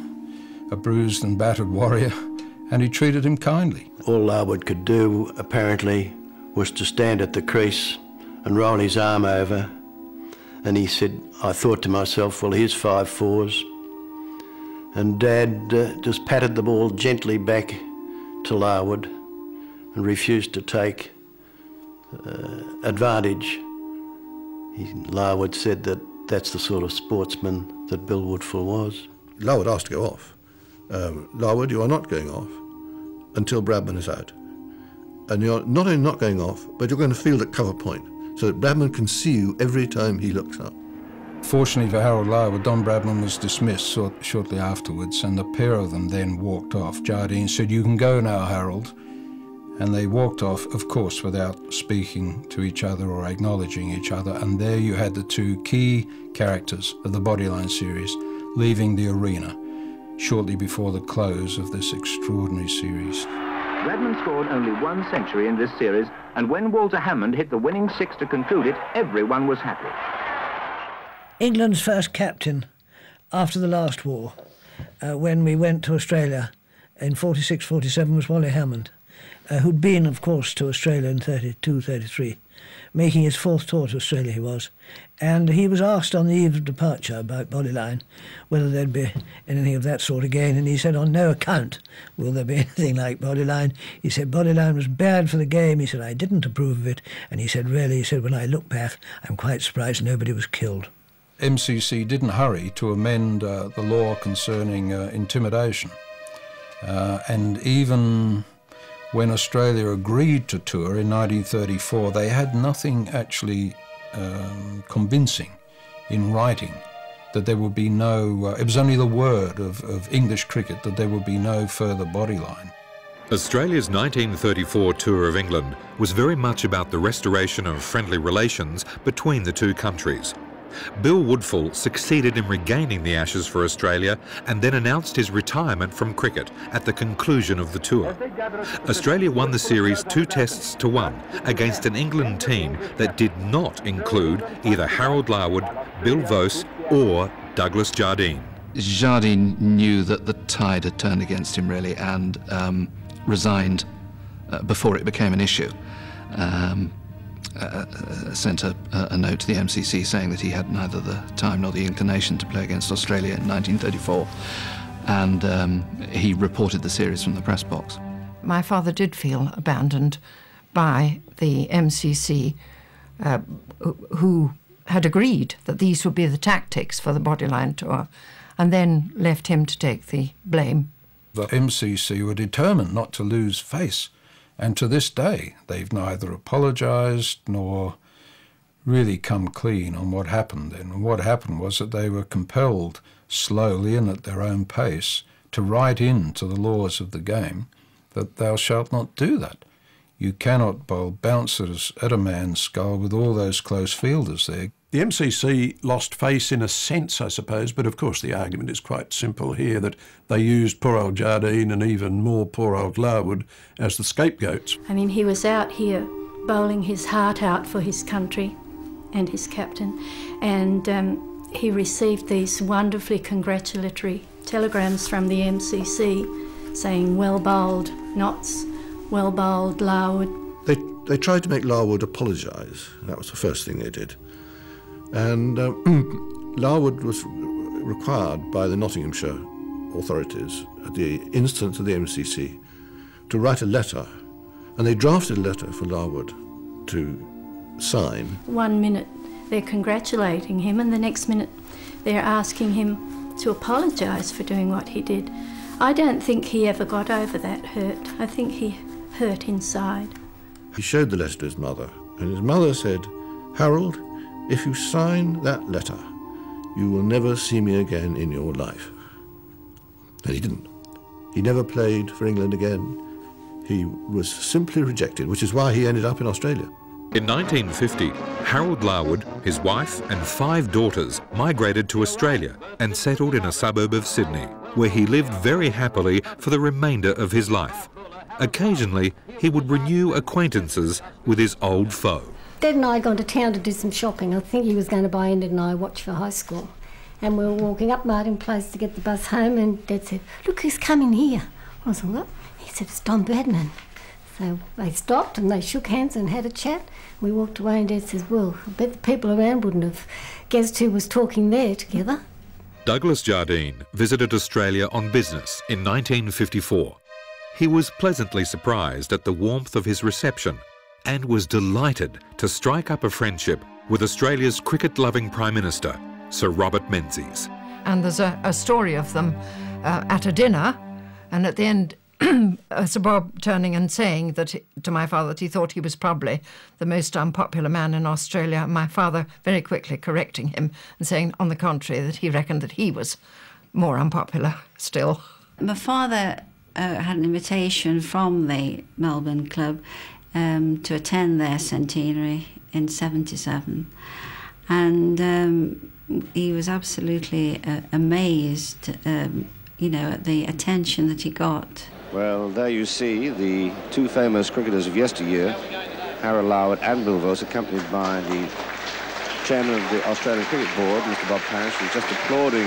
bruised and battered warrior, and he treated him kindly. All Larwood could do, apparently, was to stand at the crease and roll his arm over. And he said, I thought to myself, well, here's 5 fours. And Dad just patted the ball gently back to Larwood and refused to take advantage. Larwood said that that's the sort of sportsman that Bill Woodfull was. Larwood asked to go off. Larwood, you are not going off until Bradman is out. And you're not only not going off, but you're going to field at cover point so that Bradman can see you every time he looks up. Fortunately for Harold Larwood, Don Bradman was dismissed shortly afterwards, and the pair of them then walked off. Jardine said, "You can go now, Harold." And they walked off, of course, without speaking to each other or acknowledging each other. And there you had the two key characters of the Bodyline series leaving the arena shortly before the close of this extraordinary series. Bradman scored only 1 century in this series, and when Walter Hammond hit the winning 6 to conclude it, everyone was happy. England's first captain after the last war, when we went to Australia in 46-47, was Wally Hammond, who'd been, of course, to Australia in 32-33, making his 4th tour to Australia he was. And he was asked on the eve of departure about Bodyline whether there'd be anything of that sort again, and he said, on no account will there be anything like Bodyline. He said Bodyline was bad for the game. He said, I didn't approve of it. And he said, really, he said, when I look back, I'm quite surprised nobody was killed. MCC didn't hurry to amend the law concerning intimidation. And even when Australia agreed to tour in 1934, they had nothing actually convincing in writing that there would be no, it was only the word of English cricket that there would be no further Bodyline. Australia's 1934 tour of England was very much about the restoration of friendly relations between the two countries. Bill Woodfull succeeded in regaining the Ashes for Australia and then announced his retirement from cricket at the conclusion of the tour. Australia won the series 2 tests to 1 against an England team that did not include either Harold Larwood, Bill Vose or Douglas Jardine. Jardine knew that the tide had turned against him, really, and resigned before it became an issue. Sent a note to the MCC saying that he had neither the time nor the inclination to play against Australia in 1934, and he reported the series from the press box. My father did feel abandoned by the MCC, who had agreed that these would be the tactics for the Bodyline tour, and then left him to take the blame. The MCC were determined not to lose face. And to this day, they've neither apologised nor really come clean on what happened then. And what happened was that they were compelled, slowly and at their own pace, to write into the laws of the game that thou shalt not do that. You cannot bowl bouncers at a man's skull with all those close fielders there. The MCC lost face in a sense, I suppose, but of course the argument is quite simple here, that they used poor old Jardine and even more poor old Larwood as the scapegoats. I mean, he was out here bowling his heart out for his country and his captain, and he received these wonderfully congratulatory telegrams from the MCC saying, well bowled, Notts, well bowled, Larwood. They tried to make Larwood apologise. That was the first thing they did. And Larwood was required by the Nottinghamshire authorities, at the instance of the MCC, to write a letter. And they drafted a letter for Larwood to sign. 1 minute they're congratulating him, and the next minute they're asking him to apologise for doing what he did. I don't think he ever got over that hurt. I think he hurt inside. He showed the letter to his mother, and his mother said, Harold, if you sign that letter, "You will never see me again in your life." And he didn't. He never played for England again. He was simply rejected, which is why he ended up in Australia. In 1950, Harold Larwood, his wife and 5 daughters migrated to Australia and settled in a suburb of Sydney, where he lived very happily for the remainder of his life. Occasionally, he would renew acquaintances with his old foe. Dad and I had gone to town to do some shopping. I think he was going to buy Enid and I a watch for high school. And we were walking up Martin Place to get the bus home, and Dad said, "Look who's coming here." I said, "What?" He said, "It's Don Bradman." So they stopped and they shook hands and had a chat. We walked away and Dad says, "Well, I bet the people around wouldn't have guessed who was talking there together." Douglas Jardine visited Australia on business in 1954. He was pleasantly surprised at the warmth of his reception and was delighted to strike up a friendship with Australia's cricket-loving Prime Minister, Sir Robert Menzies. And there's a story of them at a dinner, and at the end, Sir Bob turning and saying that to my father that he thought he was probably the most unpopular man in Australia. My father very quickly correcting him and saying, on the contrary, that he reckoned that he was more unpopular still. My father had an invitation from the Melbourne Club to attend their centenary in '77, and he was absolutely amazed, you know, at the attention that he got. Well, there you see the 2 famous cricketers of yesteryear, Harold Larwood and Bill Vose, accompanied by the chairman of the Australian Cricket Board, Mr. Bob Parish, who's just applauding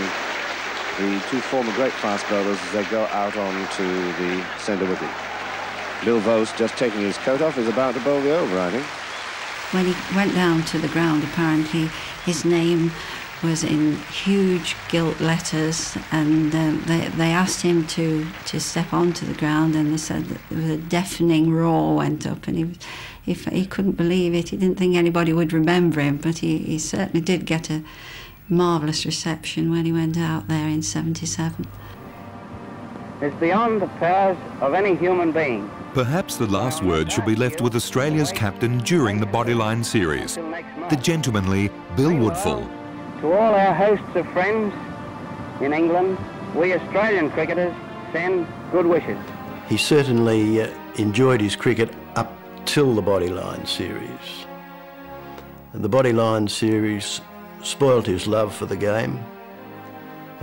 the 2 former great fast bowlers as they go out onto the centre wicket. Bill Vose, just taking his coat off, is about to bowl the over, I think. When he went down to the ground, apparently his name was in huge gilt letters, and they asked him to step onto the ground, and they said that there was a deafening roar went up, and he couldn't believe it. He didn't think anybody would remember him, but he certainly did get a marvellous reception when he went out there in '77. It's beyond the powers of any human being. Perhaps the last word should be left with Australia's captain during the Bodyline series, the gentlemanly Bill Woodfull. To all our hosts of friends in England, we Australian cricketers send good wishes. He certainly enjoyed his cricket up till the Bodyline series. And the Bodyline series spoilt his love for the game,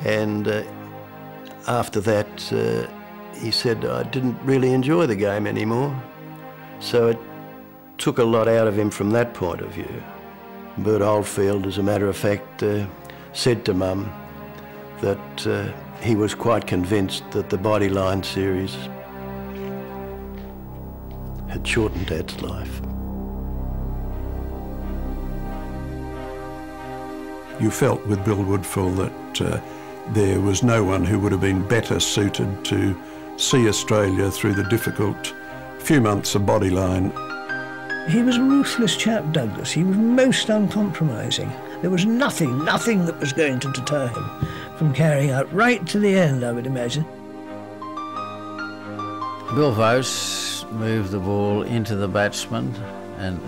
and after that he said, "I didn't really enjoy the game anymore." So it took a lot out of him from that point of view. Bert Oldfield, as a matter of fact, said to Mum that he was quite convinced that the Bodyline series had shortened Dad's life. You felt with Bill Woodfull that there was no one who would have been better suited to see Australia through the difficult few months of Bodyline. He was a ruthless chap, Douglas. He was most uncompromising. There was nothing that was going to deter him from carrying out right to the end, I would imagine. Bill Vose moved the ball into the batsman, and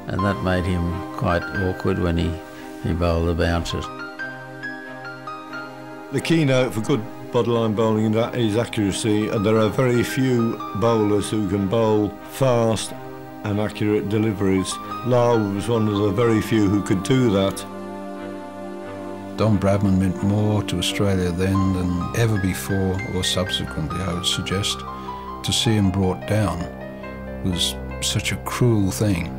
that made him quite awkward when he bowled the bouncers. The keynote for good bodyline bowling is accuracy, and there are very few bowlers who can bowl fast and accurate deliveries. Larwood was one of the very few who could do that. Don Bradman meant more to Australia then than ever before or subsequently, I would suggest. To see him brought down was such a cruel thing.